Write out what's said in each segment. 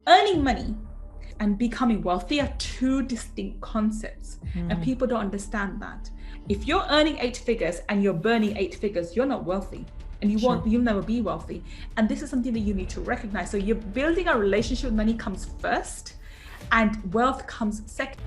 Earning money and becoming wealthy are two distinct concepts, and people don't understand that. If you're earning 8 figures and you're burning 8 figures, you're not wealthy, and you'll never be wealthy. And this is something that you need to recognize. So you're building a relationship with money comes first, and wealth comes second.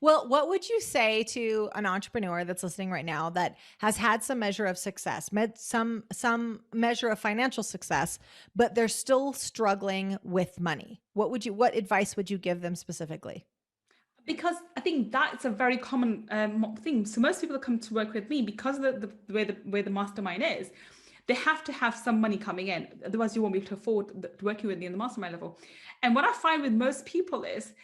Well, what would you say to an entrepreneur that's listening right now that has had some measure of success, some measure of financial success, but they're still struggling with money? What advice would you give them specifically? Because I think that's a very common thing. So most people that come to work with me, because of the way the mastermind is, they have to have some money coming in. Otherwise, you won't be able to afford working with me in the mastermind level. And what I find with most people is,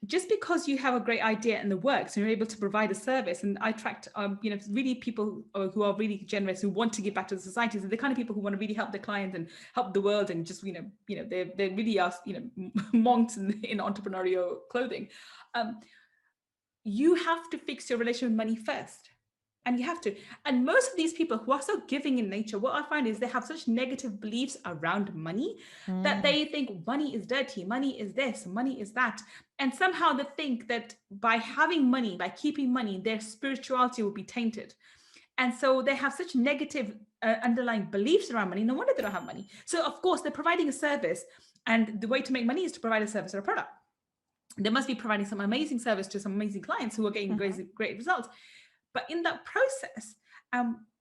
just because you have a great idea and the works and you're able to provide a service, and I attract really people who are really generous, who want to give back to the society. So the kind of people who want to really help their clients and help the world, and just they really are monks in entrepreneurial clothing. You have to fix your relation with money first. And you have to. And most of these people who are so giving in nature, what I find is they have such negative beliefs around money that they think money is dirty, money is this, money is that. And somehow they think that by having money, by keeping money, their spirituality will be tainted. And so they have such negative underlying beliefs around money. No wonder they don't have money. So, of course, they're providing a service. And the way to make money is to provide a service or a product. They must be providing some amazing service to some amazing clients who are getting great results. But in that process,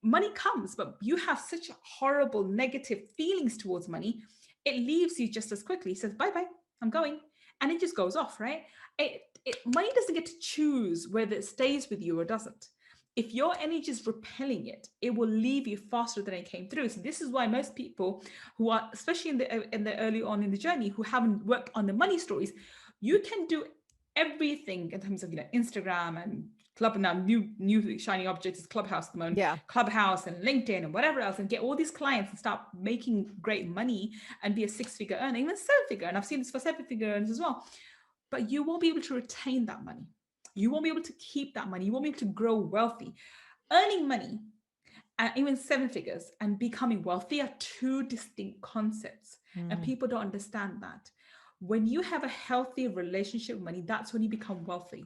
money comes, but you have such horrible negative feelings towards money, it leaves you just as quickly. It says, bye-bye, I'm going. And it just goes off, right? Money doesn't get to choose whether it stays with you or doesn't. If your energy is repelling it, it will leave you faster than it came through. So this is why most people who are, especially in the early on in the journey, who haven't worked on the money stories, you can do everything in terms of Instagram and Club. Now new shiny object is Clubhouse at the moment. Yeah. Clubhouse and LinkedIn and whatever else, and get all these clients and start making great money and be a 6-figure earner, even 7-figure. And I've seen this for 7-figure earners as well. But you won't be able to retain that money. You won't be able to keep that money. You won't be able to grow wealthy. Earning money and even 7 figures and becoming wealthy are two distinct concepts. And people don't understand that. When you have a healthy relationship with money, that's when you become wealthy.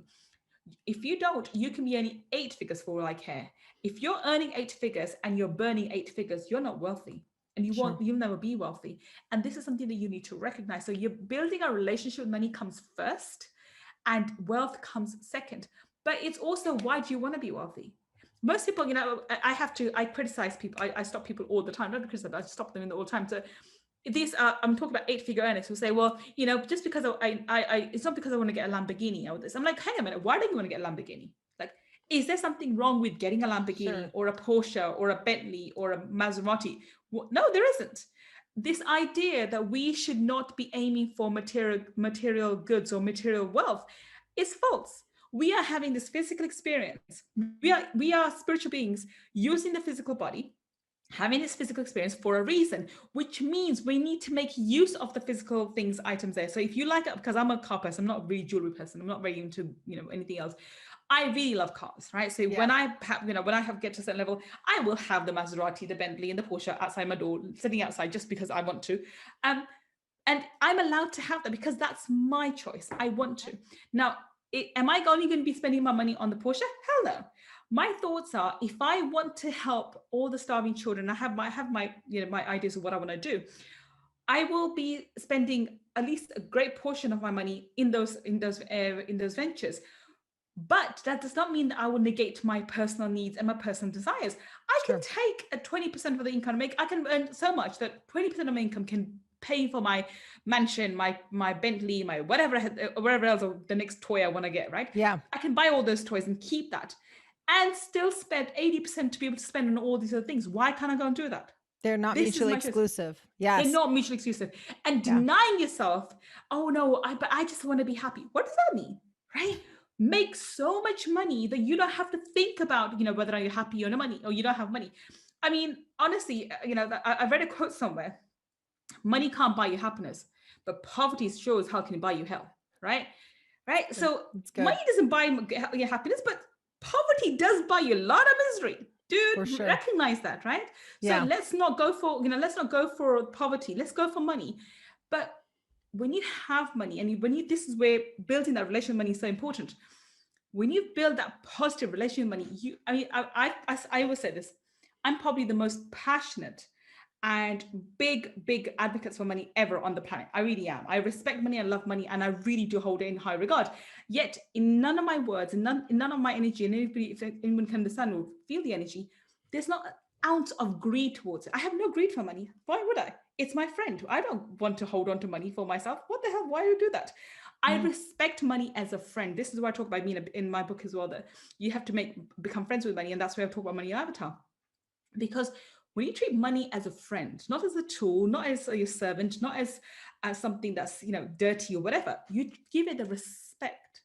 If you don't, you can be earning 8 figures for all I care. If you're earning 8 figures and you're burning 8 figures, you're not wealthy. And you'll never be wealthy. And this is something that you need to recognize. So you're building a relationship with money comes first, and wealth comes second. But it's also, why do you want to be wealthy? Most people, I criticize people. I stop people all the time. Not criticize, I stop them all the time. So these I'm talking about 8-figure earners who say, well, just because I it's not because I want to get a Lamborghini or this. I'm like, hang a minute, why do you want to get a Lamborghini? Like, is there something wrong with getting a Lamborghini or a Porsche or a Bentley or a Maserati? No, there isn't. This idea that we should not be aiming for material goods or material wealth is false. We are having this physical experience. We are spiritual beings using the physical body, having this physical experience for a reason, which means we need to make use of the physical things, items there. So if you like it, because I'm a car person, I'm not a really jewelry person, I'm not really into anything else. I really love cars, right? So when I have get to a certain level, I will have the Maserati, the Bentley, and the Porsche outside my door, sitting outside just because I want to. And I'm allowed to have that because that's my choice. I want to. Now, am I only going to be spending my money on the Porsche? Hell no. My thoughts are, if I want to help all the starving children, I have my ideas of what I want to do. I will be spending at least a great portion of my money in those ventures. But that does not mean that I will negate my personal needs and my personal desires. I can take a 20% of the income I make. I can earn so much that 20% of my income can pay for my mansion, my Bentley, my whatever else, or the next toy I want to get, right? Yeah. I can buy all those toys and keep that and still spend 80% to be able to spend on all these other things. Why can't I go and do that? They're not mutually exclusive. Yes. They're not mutually exclusive. And denying yourself, oh no, but I just want to be happy. What does that mean? Right? Make so much money that you don't have to think about, whether you're happy or no money, or you don't have money. I mean, honestly, I read a quote somewhere. Money can't buy you happiness, but poverty shows how can it buy you hell, right? Right? So money doesn't buy your happiness, but poverty does buy you a lot of misery. For Dude, sure. recognize that, right? So Yeah. let's not go for, let's not go for poverty. Let's go for money. But when you have money and this is where building that relation with money is so important. When you build that positive relation with money, I always say this, I'm probably the most passionate and big advocates for money ever on the planet. I really am. I respect money, I love money, and I really do hold it in high regard. Yet in none of my words, in none of my energy, and anybody, if anyone can understand or feel the energy, there's not an ounce of greed towards it. I have no greed for money. Why would I? It's my friend. I don't want to hold on to money for myself. What the hell? Why would you do that? I respect money as a friend. This is what I talk about in my book as well, that you have to become friends with money. And that's where I talk about money in Avatar. Because when you treat money as a friend, not as a tool, not as your servant, not as something that's dirty or whatever, you give it the respect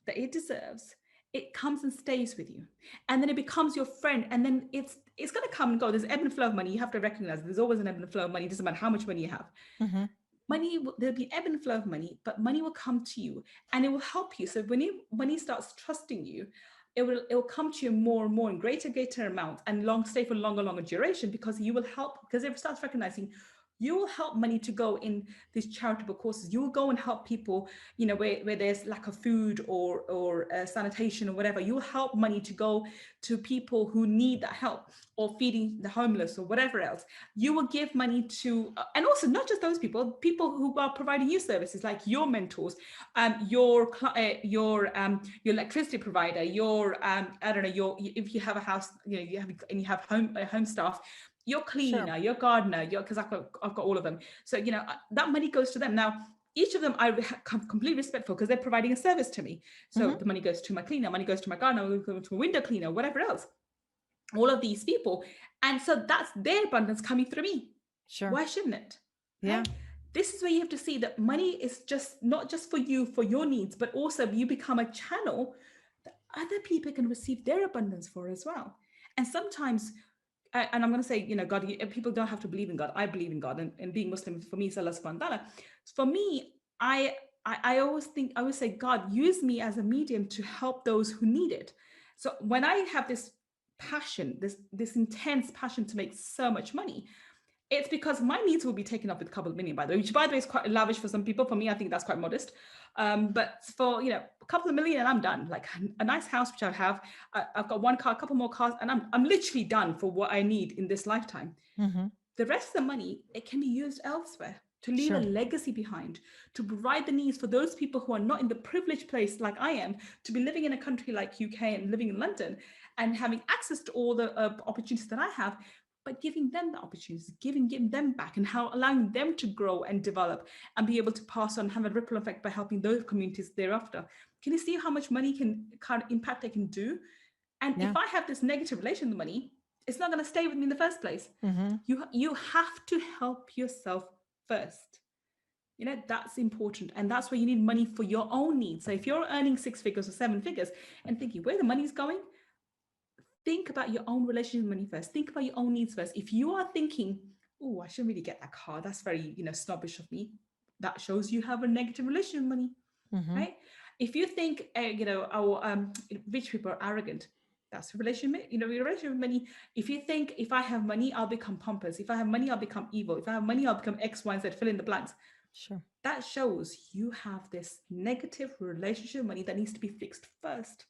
that it deserves. It comes and stays with you, and then it becomes your friend. And then it's going to come and go. There's ebb and flow of money. You have to recognize there's always an ebb and flow of money. It doesn't matter how much money you have. Money, there'll be ebb and flow of money, but money will come to you and it will help you. So when money starts trusting you, it will come to you more and more in greater amount and stay for longer duration, because you will help, because it starts recognizing you will help money to go in these charitable causes. You will go and help people, where there's lack of food or sanitation or whatever. You will help money to go to people who need that help, or feeding the homeless or whatever else. You will give money to, and also not just those people who are providing you services, like your mentors, your electricity provider, your I don't know, if you have a house, you have home staff, your cleaner, your gardener, because I've got all of them. So that money goes to them. Now each of them I completely respectful, because they're providing a service to me. So the money goes to my cleaner, money goes to my gardener, goes to a window cleaner, whatever else. All of these people, and so that's their abundance coming through me. Sure. Why shouldn't it? Yeah. Right? This is where you have to see that money is just not just for you, for your needs, but also you become a channel that other people can receive their abundance for as well. And sometimes, and I'm going to say, God, people don't have to believe in God. I believe in God, and being Muslim for me is Allah subhanahu wa ta'ala. For me, I always say, God, use me as a medium to help those who need it. So when I have this passion, this intense passion to make so much money, it's because my needs will be taken up with a couple of million, by the way, which by the way is quite lavish for some people. For me, I think that's quite modest. But for a couple of million and I'm done. Like a nice house, which I have, I've got one car, a couple more cars, and I'm literally done for what I need in this lifetime. The rest of the money, it can be used elsewhere to leave a legacy behind, to provide the needs for those people who are not in the privileged place like I am, to be living in a country like UK and living in London and having access to all the opportunities that I have, but giving them the opportunities, giving them back, and allowing them to grow and develop and be able to pass on, have a ripple effect by helping those communities thereafter. Can you see how much money kind of impact I can do? And if I have this negative relation with money, it's not going to stay with me in the first place. You have to help yourself first. That's important. And that's where you need money for your own needs. So if you're earning 6 figures or 7 figures and thinking where the money's going, think about your own relationship with money first. Think about your own needs first. If you are thinking, oh, I shouldn't really get that car, that's very, snobbish of me, that shows you have a negative relationship with money, right? If you think, rich people are arrogant, that's a relationship, your relationship with money. If you think, if I have money, I'll become pompous. If I have money, I'll become evil. If I have money, I'll become X, Y, and Z, fill in the blanks. Sure. That shows you have this negative relationship with money that needs to be fixed first.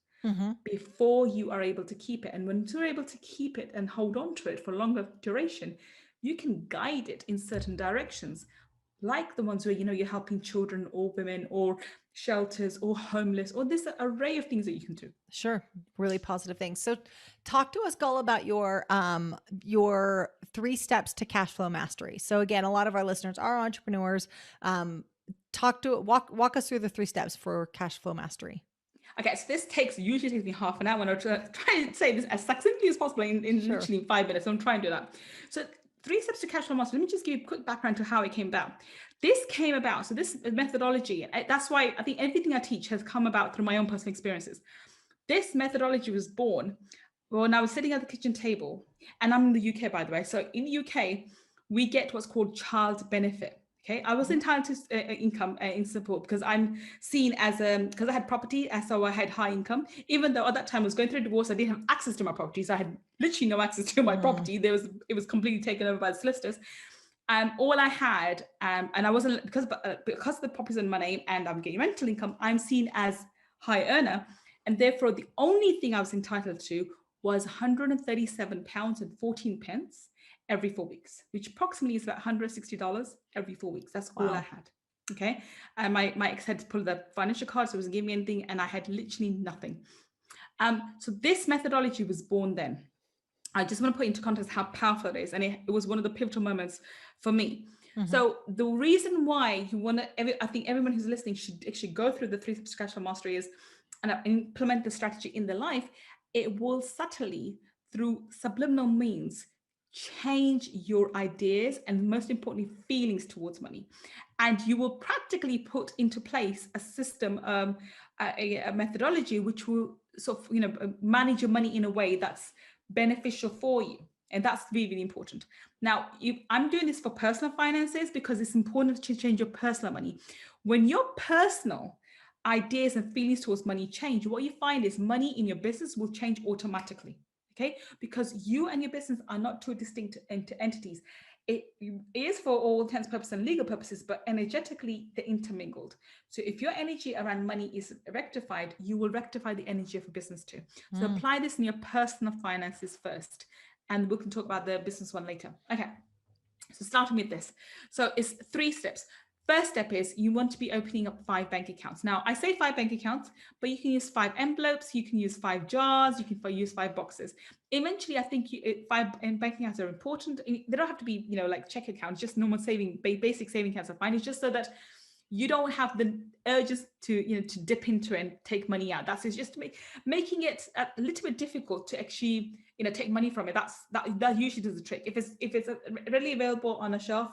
Before you are able to keep it. And when you're able to keep it and hold on to it for longer duration, you can guide it in certain directions, like the ones where you're helping children or women or shelters or homeless, or this array of things that you can do. Sure. Really positive things. So talk to us, Gull, about your 3 steps to cash flow mastery. So again, a lot of our listeners are entrepreneurs. Walk us through the 3 steps for cash flow mastery. Okay, so this usually takes me half an hour, and I'll try and say this as succinctly as possible in literally 5 minutes. I'm trying to do that. So 3 steps to cash flow mastery. Let me just give you a quick background to how it came about. This came about, so this methodology, that's why I think everything I teach has come about through my own personal experiences. This methodology was born when I was sitting at the kitchen table, and I'm in the UK, by the way. So in the UK, we get what's called child benefit. Okay, I was entitled to income in support because I'm seen as because I had property, and so I had high income. Even though at that time I was going through a divorce, I didn't have access to my property, so I had literally no access to my property. It was completely taken over by the solicitors. All I had, and I wasn't because the property's in my name and I'm getting rental income, I'm seen as high earner, and therefore the only thing I was entitled to was £137 and 14 pence every 4 weeks, which approximately is about $160 every 4 weeks. That's all I had. Okay. And my ex had to pull the financial card, so it wasn't giving me anything, and I had literally nothing. So this methodology was born then. I just want to put into context how powerful it is. And it was one of the pivotal moments for me. So the reason why you want to, I think everyone who's listening should actually go through the 3 steps to cash flow mastery is and implement the strategy in their life. It will subtly, through subliminal means, change your ideas and most importantly, feelings towards money. And you will practically put into place a system, a methodology, which will sort of, manage your money in a way that's beneficial for you. And that's really, really important. Now, I'm doing this for personal finances because it's important to change your personal money. When your personal ideas and feelings towards money change, what you find is money in your business will change automatically. Okay, because you and your business are not two distinct entities. It is for all intents, purposes, and legal purposes, but energetically they're intermingled. So if your energy around money is rectified, you will rectify the energy of your business too. So apply this in your personal finances first, and we can talk about the business one later. Okay, so starting with this. So it's 3 steps. First step is you want to be opening up 5 bank accounts. Now, I say 5 bank accounts, but you can use 5 envelopes, you can use 5 jars, you can use 5 boxes. Eventually, I think 5 bank accounts are important. They don't have to be, like check accounts, just normal saving, basic saving accounts are fine. It's just so that you don't have the urges to, to dip into and take money out. That's just making it a little bit difficult to actually, take money from it. That usually does the trick. If it's readily available on a shelf,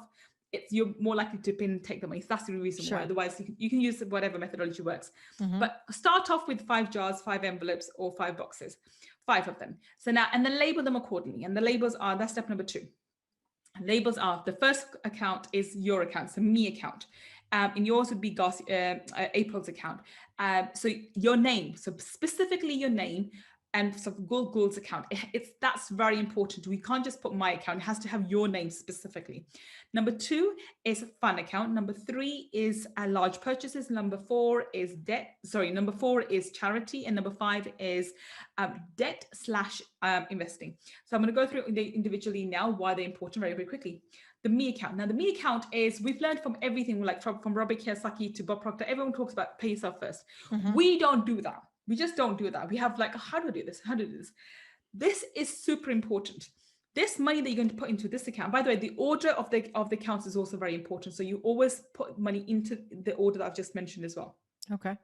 you're more likely to dip in and take the money. So that's the reason why. Otherwise, you can use whatever methodology works. But start off with 5 jars, 5 envelopes, or 5 boxes, 5 of them. So now, and then label them accordingly. And the labels are, that's step number 2. Labels are, the first account is your account, it's a me account. And yours would be Garcia, April's account. So your name, so specifically your name, and so Gull's account. That's very important. We can't just put my account. It has to have your name specifically. Number 2 is a fun account. Number 3 is large purchases. Number 4 is debt. Sorry, number 4 is charity, and number 5 is debt / investing. So I'm going to go through individually now why they're important very, very quickly. The me account. Now, the me account is, we've learned from everything, like from Robert Kiyosaki to Bob Proctor. Everyone talks about pay yourself first. We don't do that. We just don't do that. We have like, how do I do this? How do I do this? This is super important. This money that you're going to put into this account, by the way, the order of the accounts is also very important. So you always put money into the order that I've just mentioned as well. Okay.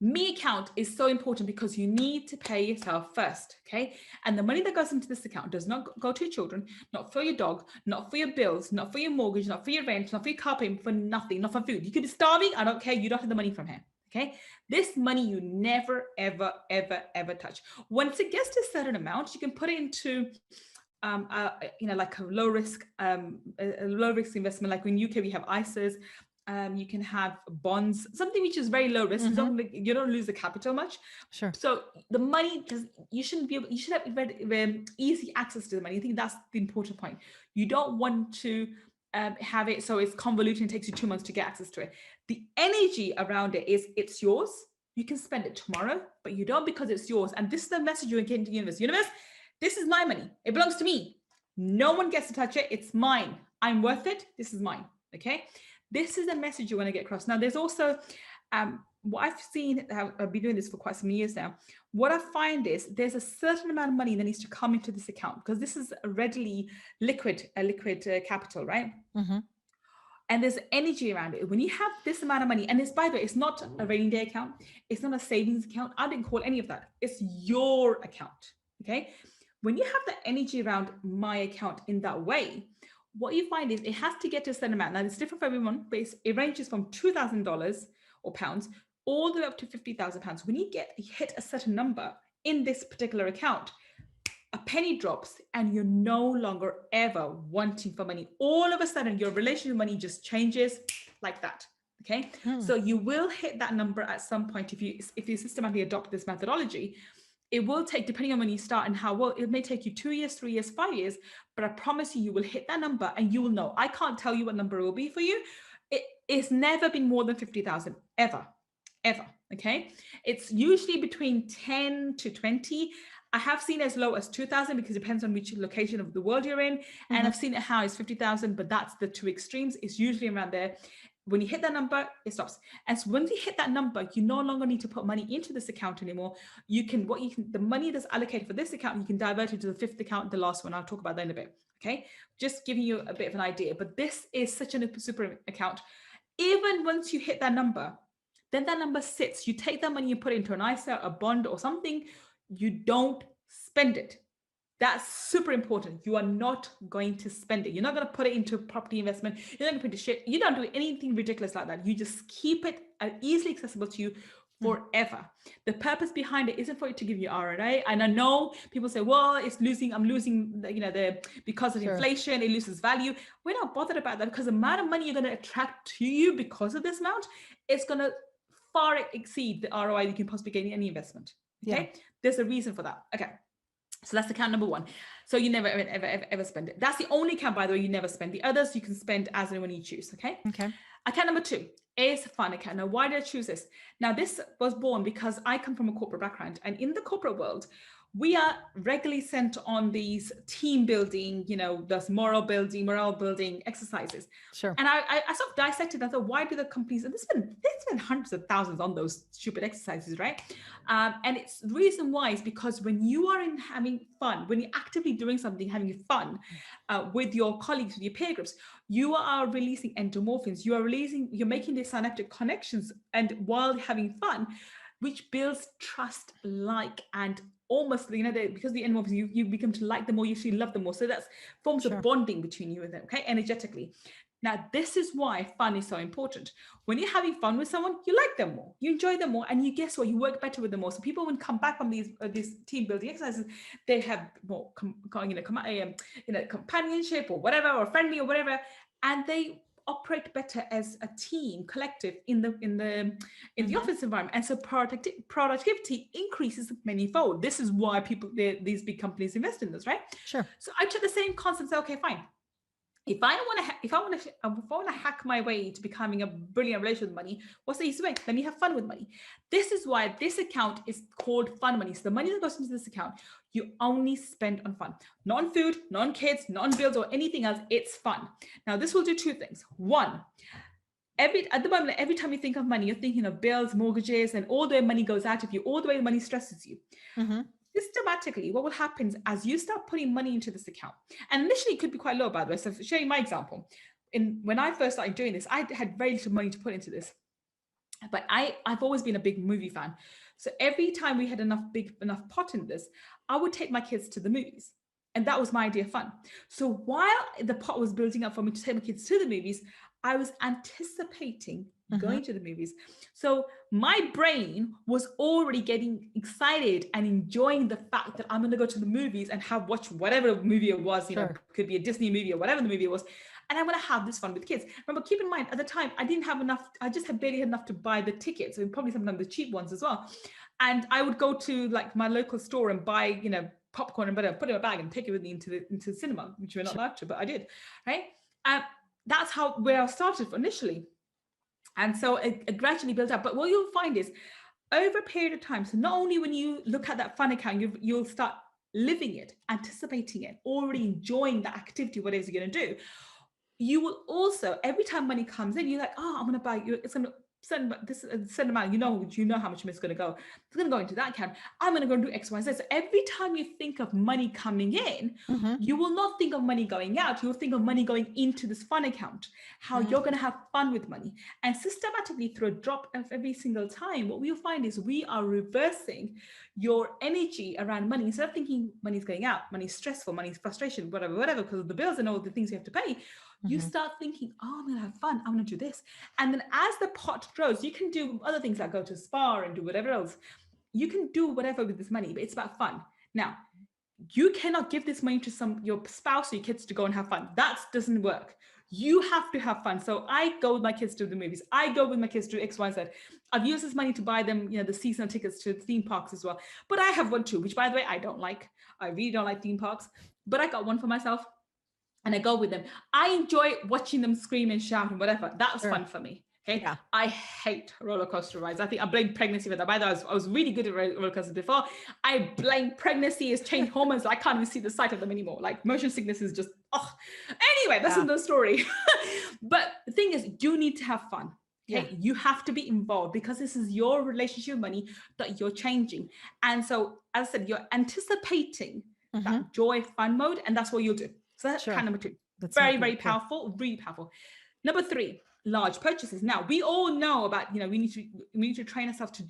Me account is so important because you need to pay yourself first, okay? And the money that goes into this account does not go to your children, not for your dog, not for your bills, not for your mortgage, not for your rent, not for your car payment, for nothing, not for food. You could be starving, I don't care, you don't have the money from here. Okay, this money you never, ever, ever, ever touch. Once it gets to a certain amount, you can put it into, like a low risk investment. Like in UK, we have ISAs. You can have bonds, something which is very low risk. You don't lose the capital much. Sure. So the money, you should have very easy access to the money. I think that's the important point. You don't want to have it so it's convoluted and takes you 2 months to get access to it. The energy around it is, it's yours. You can spend it tomorrow, but you don't, because it's yours. And this is the message you're getting to the universe. Universe, this is my money. It belongs to me. No one gets to touch it. It's mine. I'm worth it. This is mine. Okay. This is the message you want to get across. Now, there's also what I've seen, I've been doing this for quite some years now. What I find is there's a certain amount of money that needs to come into this account, because this is a readily liquid capital, right? And there's energy around it. When you have this amount of money, and it's, by the way, it's not a rainy day account. It's not a savings account. I didn't call any of that. It's your account, okay? When you have the energy around my account in that way, what you find is it has to get to a certain amount. Now, it's different for everyone, but it ranges from $2,000 or pounds all the way up to £50,000. When you hit a certain number in this particular account, a penny drops and you're no longer ever wanting for money. All of a sudden, your relationship with money just changes like that. Okay. So you will hit that number at some point if you systematically adopt this methodology. It will take, depending on when you start and how well, it may take you 2 years, 3 years, 5 years, but I promise you, you will hit that number and you will know. I can't tell you what number it will be for you. It's never been more than 50,000 ever. Okay. It's usually between 10 to 20. I have seen as low as 2,000 because it depends on which location of the world you're in. And I've seen it high as 50,000, but that's the two extremes. It's usually around there. When you hit that number, it stops. And so once you hit that number, you no longer need to put money into this account anymore. The money that's allocated for this account, you can divert it to the fifth account, the last one. I'll talk about that in a bit. Okay. Just giving you a bit of an idea, but this is such a super account. Even once you hit that number, then that number sits. You take that money, you put it into an ISA, a bond or something. You don't spend it. That's super important. You are not going to spend it. You're not going to put it into property investment. You're not going to put it shit. You don't do anything ridiculous like that. You just keep it easily accessible to you forever. The purpose behind it isn't for it to give you RNA. And I know people say, well, I'm losing, because of inflation, it loses value. We're not bothered about that because the amount of money you're going to attract to you because of this amount, it's going to far exceed the ROI you can possibly get in any investment. Okay. There's a reason for that. Okay. So that's account number one. So you never, ever spend it. That's the only account, by the way, you never spend. The others you can spend as and when you choose. Okay. Account number two is fun account. Now, why did I choose this? Now, this was born because I come from a corporate background, and in the corporate world, we are regularly sent on these team building, those morale building exercises. Sure. And I sort of dissected. I thought, why do the companies? And they spend hundreds of thousands on those stupid exercises, right? And it's the reason why is because when you are having fun, when you're actively doing something, having fun with your colleagues, with your peer groups, you are releasing endorphins. You're making these synaptic connections, and while having fun, which builds trust, and almost, because the endorphins, you become to like them more, you actually love them more. So that's forms of bonding between you and them, okay, energetically. Now, this is why fun is so important. When you're having fun with someone, you like them more, you enjoy them more, and you guess what? You work better with them more. So people, when come back from these team building exercises, they have more, companionship or whatever, or friendly or whatever, and they operate better as a team, collective in the office environment, and so productivity increases manyfold. This is why these big companies invest in this, right? Sure. So I took the same concept. Say, okay, fine. If I want to hack my way to becoming a brilliant relationship with money, what's the easy way? Let me have fun with money. This is why this account is called fun money. So the money that goes into this account, you only spend on fun, not on food, not on kids, not on bills or anything else. It's fun. Now, this will do two things. One, at the moment, every time you think of money, you're thinking of bills, mortgages, and all the way money goes out of you, all the way money stresses you. Systematically, what will happen is as you start putting money into this account, and initially it could be quite low, by the way. So to show you my example, when I first started doing this, I had very little money to put into this, but I've always been a big movie fan. So every time we had enough pot in this, I would take my kids to the movies. And that was my idea of fun. So while the pot was building up for me to take my kids to the movies, I was anticipating going to the movies. So my brain was already getting excited and enjoying the fact that I'm going to go to the movies and watch whatever movie it was, could be a Disney movie or whatever the movie was. And I'm going to have this fun with kids. Remember, keep in mind, at the time, I didn't have enough. I just had barely enough to buy the tickets, and probably sometimes the cheap ones as well. And I would go to my local store and buy, popcorn and butter, put it in a bag and take it with me into the cinema, which we're not allowed to, but I did, right? That's where I started initially. And so it gradually built up. But what you'll find is over a period of time, so not only when you look at that fun account, you'll start living it, anticipating it, already enjoying the activity, what it is you're going to do. You will also, every time money comes in, you're like, oh, I'm going to buy you. It's going to send amount. You know how much it's going to go. It's going to go into that account. I'm going to go and do X, Y, Z. So every time you think of money coming in, you will not think of money going out. You'll think of money going into this fun account. How you're going to have fun with money, and systematically through a drop of every single time, what we'll find is we are reversing your energy around money. Instead of thinking money's going out, money's stressful, money's frustration, whatever, because of the bills and all the things you have to pay. You start thinking, oh, I'm going to have fun. I'm going to do this. And then as the pot grows, you can do other things like go to a spa and do whatever else. You can do whatever with this money, but it's about fun. Now, You cannot give this money to your spouse or your kids to go and have fun. That doesn't work. You have to have fun. So I go with my kids to the movies. I go with my kids to X, Y, Z. I've used this money to buy them, the seasonal tickets to theme parks as well. But I have one too, which by the way, I don't like. I really don't like theme parks, but I got one for myself and I go with them. I enjoy watching them scream and shout and whatever. That was fun for me. Okay. Yeah. I hate roller coaster rides. I think I blame pregnancy for that. By the way, I was really good at roller coasters before. I blame pregnancy has changed hormones. I can't even see the sight of them anymore. Like motion sickness is just, oh. Anyway, that's another story. But the thing is, you need to have fun. Okay. Yeah. You have to be involved because this is your relationship with money that you're changing. And so, as I said, you're anticipating that joy, fun mode, and that's what you'll do. So that's kind of number 2. That's very, very powerful, really powerful. Number 3, large purchases. Now, we all know about, we need to train ourselves to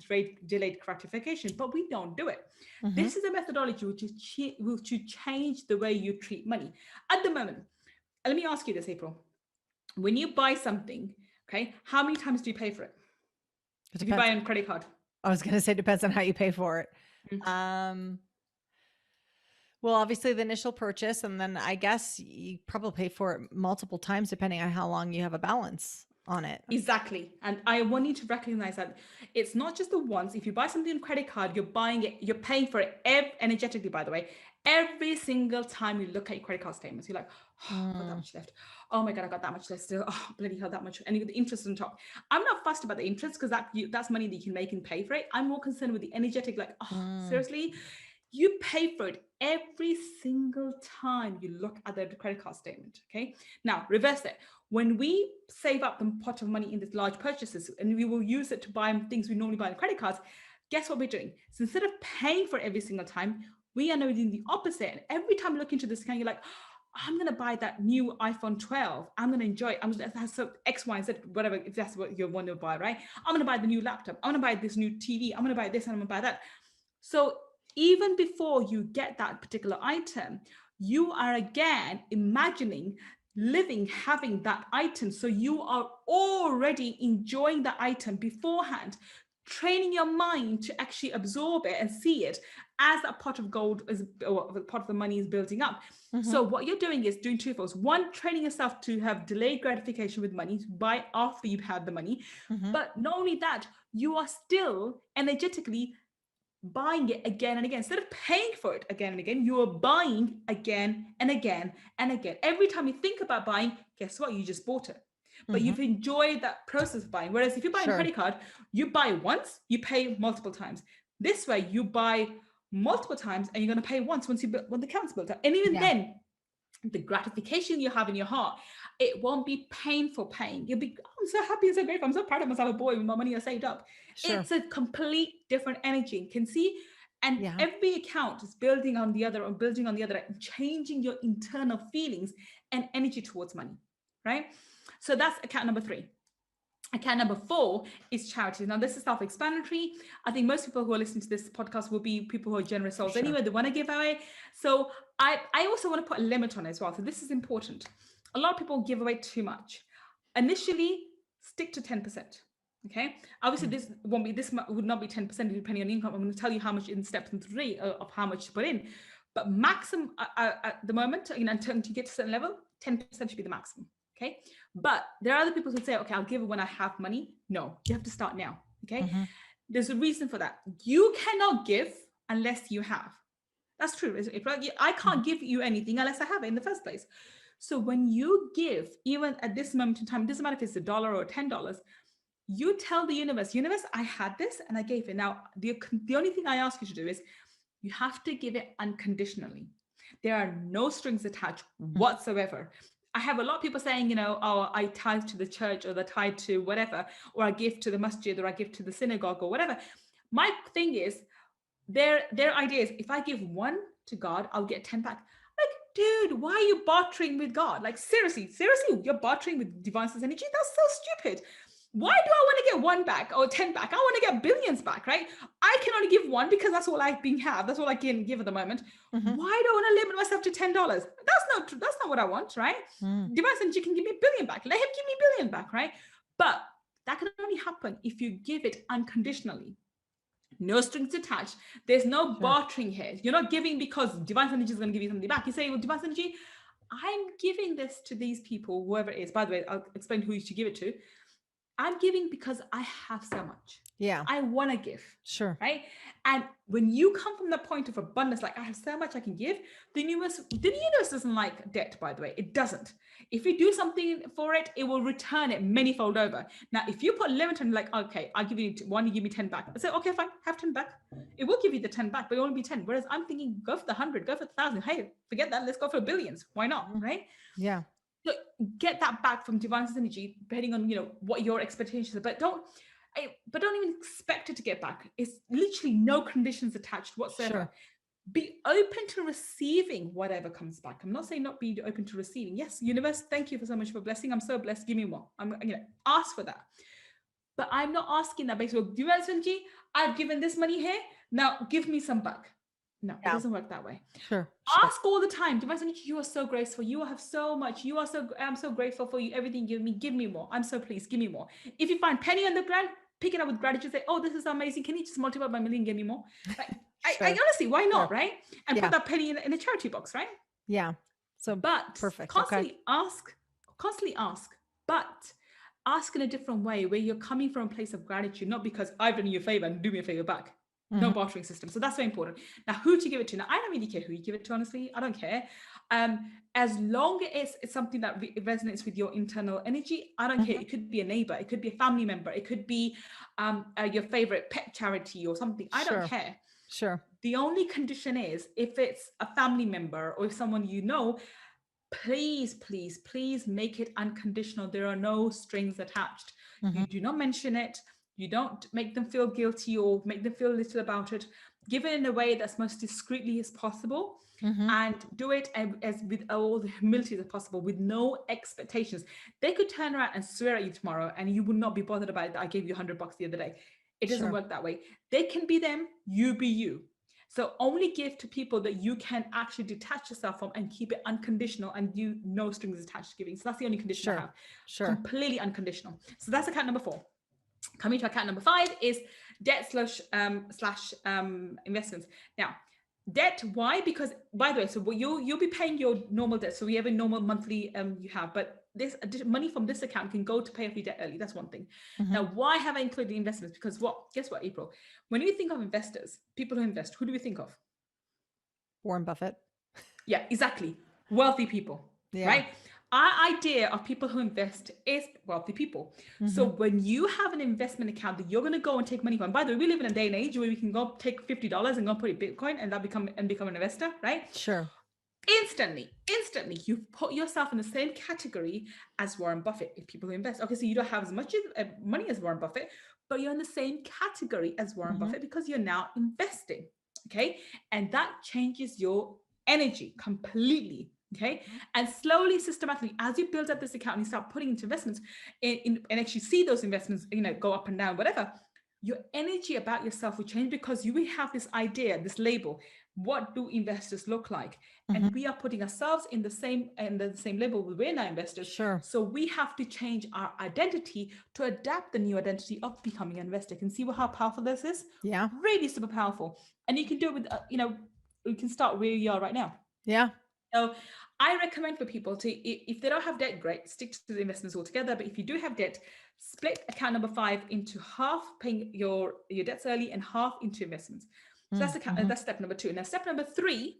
delayed gratification, but we don't do it. This is a methodology which will change the way you treat money. At the moment, let me ask you this, April. When you buy something, okay, how many times do you pay for it? If you buy on credit card? I was going to say, it depends on how you pay for it. Well, obviously the initial purchase, and then I guess you probably pay for it multiple times depending on how long you have a balance on it. Exactly. And I want you to recognize that it's not just the once. If you buy something on credit card, you're buying it, you're paying for it energetically, by the way. Every single time you look at your credit card statements, you're like, oh, I got that much left. Oh my God, I got that much left still. Oh, bloody hell, that much. And you got the interest on top. I'm not fussed about the interest because that's money that you can make and pay for it. I'm more concerned with the energetic, like, seriously? You pay for it every single time you look at the credit card statement, okay? Now, reverse it. When we save up the pot of money in these large purchases and we will use it to buy things we normally buy on credit cards, guess what we're doing? So instead of paying for it every single time, we are now doing the opposite. And every time you look into this account, you're like, I'm going to buy that new iPhone 12. I'm going to enjoy it. I'm going to have X, Y, Z, whatever, if that's what you want to buy, right? I'm going to buy the new laptop. I'm going to buy this new TV. I'm going to buy this and I'm going to buy that. So even before you get that particular item, you are again imagining having that item. So you are already enjoying the item beforehand, training your mind to actually absorb it and see it as that pot of gold or the pot of the money is building up. So what you're doing is doing 2 things. 1, training yourself to have delayed gratification with money, to buy after you've had the money. But not only that, you are still energetically buying it again and again. Instead of paying for it again and again, you are buying again and again and again. Every time you think about buying, guess what? You just bought it. But you've enjoyed that process of buying. Whereas if you buy a credit card, you buy once, you pay multiple times. This way, you buy multiple times and you're going to pay once when the account's built up. And even then, the gratification you have in your heart, it won't be painful pain. You'll be, I'm so happy and so grateful. I'm so proud of myself, a boy, with my money I saved up. It's a complete different energy. You can see, and every account is building on the other, and changing your internal feelings and energy towards money, right? So that's account number 3. Account number 4 is charity. Now, this is self-explanatory. I think most people who are listening to this podcast will be people who are generous souls anyway. They want to give away. So I also want to put a limit on it as well. So this is important. A lot of people give away too much. Initially, stick to 10%. Okay. Obviously, this would not be 10% depending on income. I'm going to tell you how much in step 3 of how much to put in. But maximum at the moment, until you get to a certain level, 10% should be the maximum. Okay. But there are other people who say, okay, I'll give it when I have money. No, you have to start now. Okay. There's a reason for that. You cannot give unless you have. That's true. I can't give you anything unless I have it in the first place. So when you give, even at this moment in time, it doesn't matter if it's $1 or $10, you tell the universe, I had this and I gave it. Now, the only thing I ask you to do is you have to give it unconditionally. There are no strings attached whatsoever. I have a lot of people saying, oh, I tithe to the church or the tithe to whatever, or I give to the masjid or I give to the synagogue or whatever. My thing is, their idea is if I give 1 to God, I'll get 10 back. Like, dude, why are you bartering with God? Like, seriously, you're bartering with divine energy? That's so stupid. Why do I want to get 1 back or 10 back? I want to get billions back, right? I can only give 1 because that's all I have. That's all I can give at the moment. Why do I want to limit myself to $10? That's not true. That's not what I want, right? Divine energy can give me $1 billion back. Let him give me $1 billion back, right? But that can only happen if you give it unconditionally. No strings attached. There's no Sure. bartering here. You're not giving because divine energy is going to give you something back. You say, well, divine energy, I'm giving this to these people, whoever it is. By the way, I'll explain who you should give it to. I'm giving because I have so much. Yeah. I want to give. Sure. Right. And when you come from the point of abundance, like I have so much I can give, the universe doesn't like debt, by the way. It doesn't. If you do something for it, it will return it manyfold over. Now, if you put a limit on, like, okay, I'll give you one, you give me 10 back. I say, okay, fine, have 10 back. It will give you the 10 back, but it will only be 10. Whereas I'm thinking, go for the 100, go for the 1,000. Hey, forget that. Let's go for billions. Why not? Right. Yeah. So get that back from divine energy, depending on what your expectations are. But don't even expect it to get back. It's literally no conditions attached whatsoever. Sure. Be open to receiving whatever comes back. I'm not saying not be open to receiving. Yes, universe, thank you for so much for blessing. I'm so blessed. Give me more. I'm ask for that. But I'm not asking that based on divine energy. I've given this money here. Now give me some back. No, it doesn't work that way. Sure. Ask all the time. Divine energy, you are so graceful. You have so much. I'm so grateful for you. Everything you give me. Give me more. I'm so pleased. Give me more. If you find penny on the ground, pick it up with gratitude. Say, oh, this is amazing. Can you just multiply by a million? Give me more. Like, Sure. I honestly, why not, Sure. right? And put that penny in a charity box, right? Yeah. So, but perfect. Constantly ask, but ask in a different way where you're coming from a place of gratitude, not because I've done you a favor and do me a favor back. No bartering system. So that's very important. Now, who to give it to? Now, I don't really care who you give it to, honestly. I don't care. As long as it's something that resonates with your internal energy, I don't care. It could be a neighbor. It could be a family member. It could be your favorite pet charity or something. I don't care. Sure. The only condition is if it's a family member or if someone please, please, please make it unconditional. There are no strings attached. You do not mention it. You don't make them feel guilty or make them feel little about it. Give it in a way that's most discreetly as possible, and do it as with all the humility as possible, with no expectations. They could turn around and swear at you tomorrow, and you would not be bothered about it. I gave you $100 the other day. It doesn't work that way. They can be them, you be you. So only give to people that you can actually detach yourself from and keep it unconditional, and you no strings attached to giving. So that's the only condition I have. Completely unconditional. So that's account number 4. Coming to account number 5 is debt slash investments. Now, debt, why? Because, by the way, so you'll be paying your normal debt. So we have a normal monthly you have, but this money from this account can go to pay off your debt early. That's one thing. Now, why have I included investments? Because guess what, April? When we think of investors, people who invest, who do we think of? Warren Buffett. Yeah, exactly. Wealthy people, right? Our idea of people who invest is wealthy people. So when you have an investment account that you're going to go and take money from, by the way, we live in a day and age where we can go take $50 and go put it in Bitcoin and become an investor, right? Sure. Instantly, you put yourself in the same category as Warren Buffett. If people who invest, okay, so you don't have as much money as Warren Buffett, but you're in the same category as Warren Buffett because you're now investing, okay? And that changes your energy completely. Okay. And slowly, systematically, as you build up this account and you start putting into investments and actually see those investments, go up and down, whatever, your energy about yourself will change because you will have this idea, this label. What do investors look like? And we are putting ourselves in the same label. We're now investors. Sure. So we have to change our identity to adapt the new identity of becoming an investor. You can see how powerful this is. Yeah. Really super powerful. And you can do it with, you can start where you are right now. Yeah. So I recommend for people to, if they don't have debt, great, stick to the investments altogether. But if you do have debt, split account number 5 into half paying your debts early and half into investments. So that's step number 2. Now, step number 3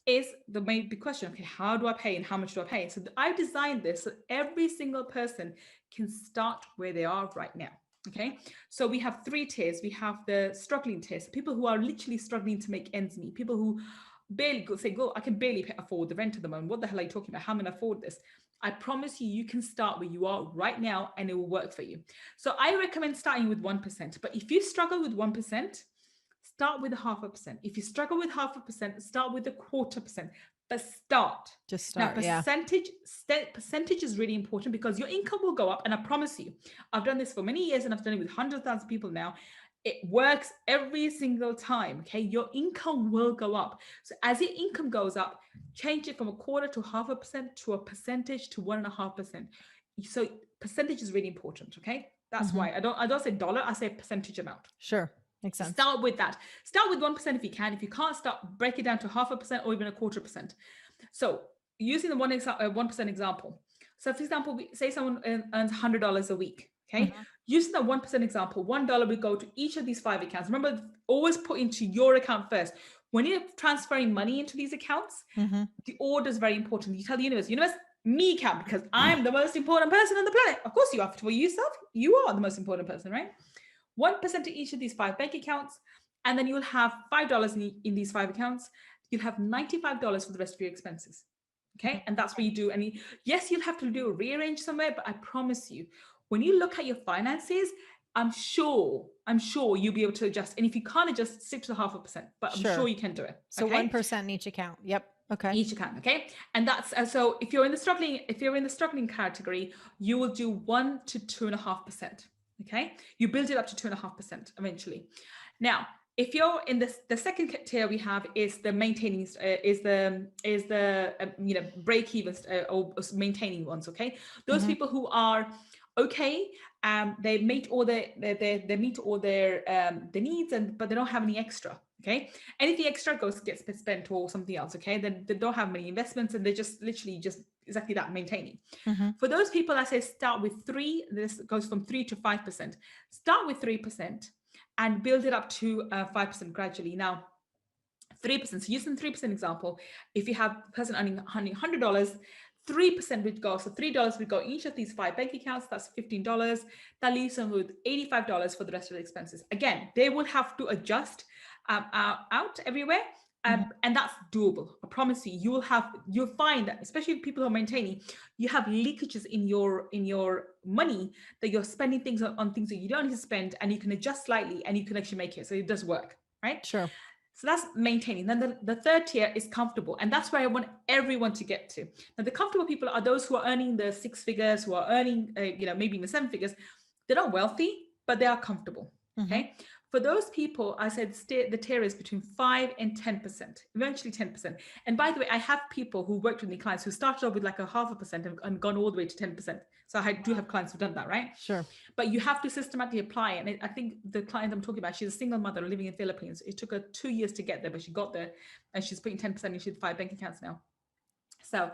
is the main big question. Okay, how do I pay and how much do I pay? So I've designed this so every single person can start where they are right now. Okay, so we have 3 tiers. We have the struggling tiers, people who are literally struggling to make ends meet, people who barely I can barely afford the rent at the moment. What the hell are you talking about? How am I going to afford this? I promise you can start where you are right now and it will work for you. So I recommend starting with 1%. But if you struggle with 1%, start with 0.5%. If you struggle with 0.5%, start with 0.25%. But start. Just start. Now, percentage is really important because your income will go up. And I promise you, I've done this for many years and I've done it with 100,000 people now. It works every single time. Okay, your income will go up. So as your income goes up, change it from 0.25% to 0.5% to a percentage to 1.5%. So percentage is really important. Okay, that's why I don't say dollar. I say percentage amount. Sure. Makes sense. Start with that. Start with 1% if you can. If you can't, start, break it down to 0.5% or even 0.25%. So using the 1% example. So for example, say someone earns $100 a week. Okay. Using the 1% example, $1 will go to each of these 5 accounts. Remember, always put into your account first. When you're transferring money into these accounts, the order is very important. You tell the universe, me account, because I'm the most important person on the planet. Of course you are. For yourself, you are the most important person, right? 1% to each of these 5 bank accounts, and then you'll have $5 in these 5 accounts. You'll have $95 for the rest of your expenses. Okay. And that's what you do. And yes, you'll have to do a rearrange somewhere, but I promise you, when you look at your finances, I'm sure you'll be able to adjust. And if you can't adjust, stick to the 0.5%, but I'm sure you can do it. So 1% in each account. Yep. Okay. Each account. Okay. And that's so if you're in the struggling category, you will do 1 to 2.5%. Okay. You build it up to 2.5% eventually. Now, if you're in the second tier, we have is the maintaining break even or maintaining ones. Okay. Those people who are okay, they meet all their needs, but they don't have any extra. Okay, anything extra gets spent or something else. Okay, then they don't have many investments, and they just literally exactly that, maintaining. For those people, I say start with 3. This goes from 3 to 5%. Start with 3% and build it up to 5% gradually. Now, 3%. So using the 3% example, if you have a person earning $100, 3% would go. So $3 would go each of these 5 bank accounts. That's $15. That leaves them with $85 for the rest of the expenses. Again, they will have to adjust out everywhere. And that's doable. I promise you, you'll find that, especially people who are maintaining, you have leakages in your money, that you're spending things on things that you don't need to spend, and you can adjust slightly and you can actually make it. So it does work, right? Sure. So that's maintaining. Then the third tier is comfortable. And that's where I want everyone to get to. Now, the comfortable people are those who are earning the 6 figures, who are earning, maybe even 7 figures. They're not wealthy, but they are comfortable. Okay. For those people, I said the tier is between 5 and 10%, eventually 10%. And by the way, I have people who worked with me, clients who started off with like 0.5% and gone all the way to 10%. So I do have clients who've done that, right? Sure. But you have to systematically apply it. And I think the client I'm talking about, she's a single mother living in the Philippines. It took her 2 years to get there, but she got there, and she's putting 10% into 5 bank accounts now. So,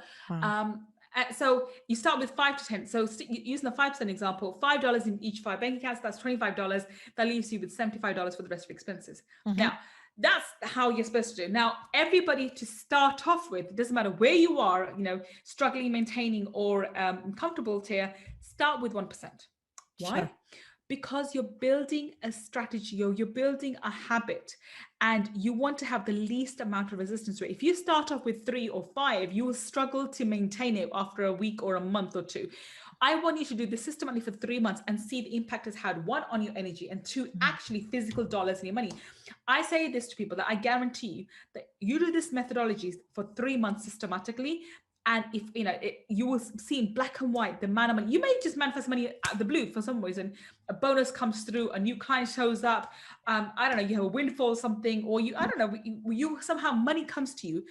so you start with 5 to 10. So using the 5% example, $5 in each 5 bank accounts, that's $25. That leaves you with $75 for the rest of your expenses. Now, that's how you're supposed to do. Now, everybody to start off with, it doesn't matter where you are, struggling, maintaining, or comfortable tier, start with 1%. Why? Sure. Because you're building a strategy, you're building a habit, and you want to have the least amount of resistance rate. If you start off with 3 or 5, you will struggle to maintain it after a week or a month or 2. I want you to do this systematically for 3 months and see the impact it's had, 1, on your energy, and 2, actually physical dollars in your money. I say this to people that I guarantee you that you do this methodology for 3 months systematically, and if you will see in black and white the amount of money. You may just manifest money out of the blue for some reason. A bonus comes through, a new client shows up. I don't know, you have a windfall or something, or you somehow money comes to you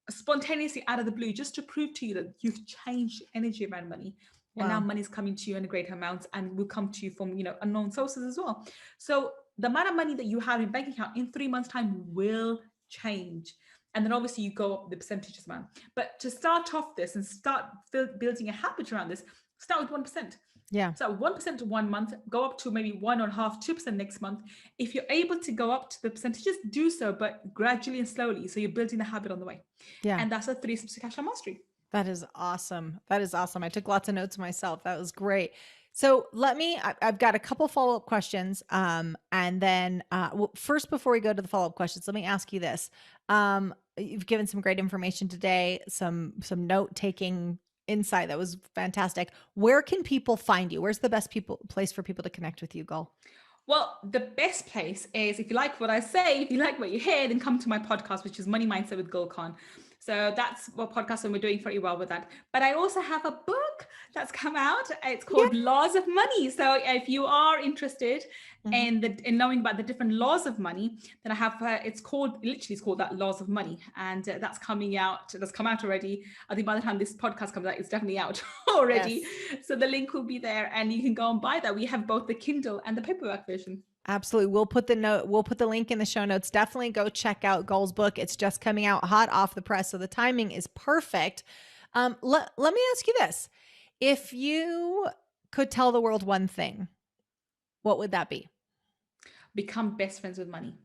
spontaneously out of the blue, just to prove to you that you've changed energy around money. And now money's coming to you in a greater amount, and will come to you from unknown sources as well. So the amount of money that you have in bank account in 3 months' time will change. And then obviously you go up the percentages amount. But to start off this and start building a habit around this, start with 1%. Yeah. So 1% to 1 month, go up to maybe 1.5%, 2% next month. If you're able to go up to the percentages, do so, but gradually and slowly. So you're building the habit on the way. Yeah. And that's a 3 steps to cash flow mastery. That is awesome. That is awesome. I took lots of notes myself. That was great. So I've got a couple follow-up questions. And then first, before we go to the follow-up questions, let me ask you this. You've given some great information today, some note-taking insight. That was fantastic. Where can people find you? Where's the best place for people to connect with you, Gull? Well, the best place is, if you like what I say, if you like what you hear, then come to my podcast, which is Money Mindset with Gull Khan. So that's what podcast, and we're doing pretty well with that. But I also have a book that's come out. It's called Laws of Money. So if you are interested in knowing about the different laws of money, then I have it's called that Laws of Money, and that's coming out. That's come out already. I think by the time this podcast comes out, it's definitely out already. Yes. So the link will be there, and you can go and buy that. We have both the Kindle and the paperback version. Absolutely. We'll put the link in the show notes. Definitely go check out Gull's book. It's just coming out hot off the press. So the timing is perfect. Let me ask you this. If you could tell the world one thing, what would that be? Become best friends with money.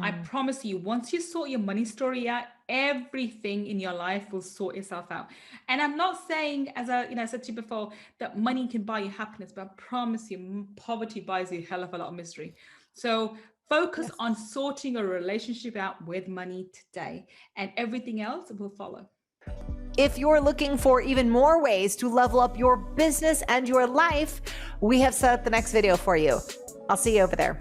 I Mm. promise you, once you sort your money story out, everything in your life will sort itself out. And I'm not saying, as I said to you before, that money can buy you happiness, but I promise you, poverty buys you a hell of a lot of misery. So focus Yes. on sorting a relationship out with money today, and everything else will follow. If you're looking for even more ways to level up your business and your life, we have set up the next video for you. I'll see you over there.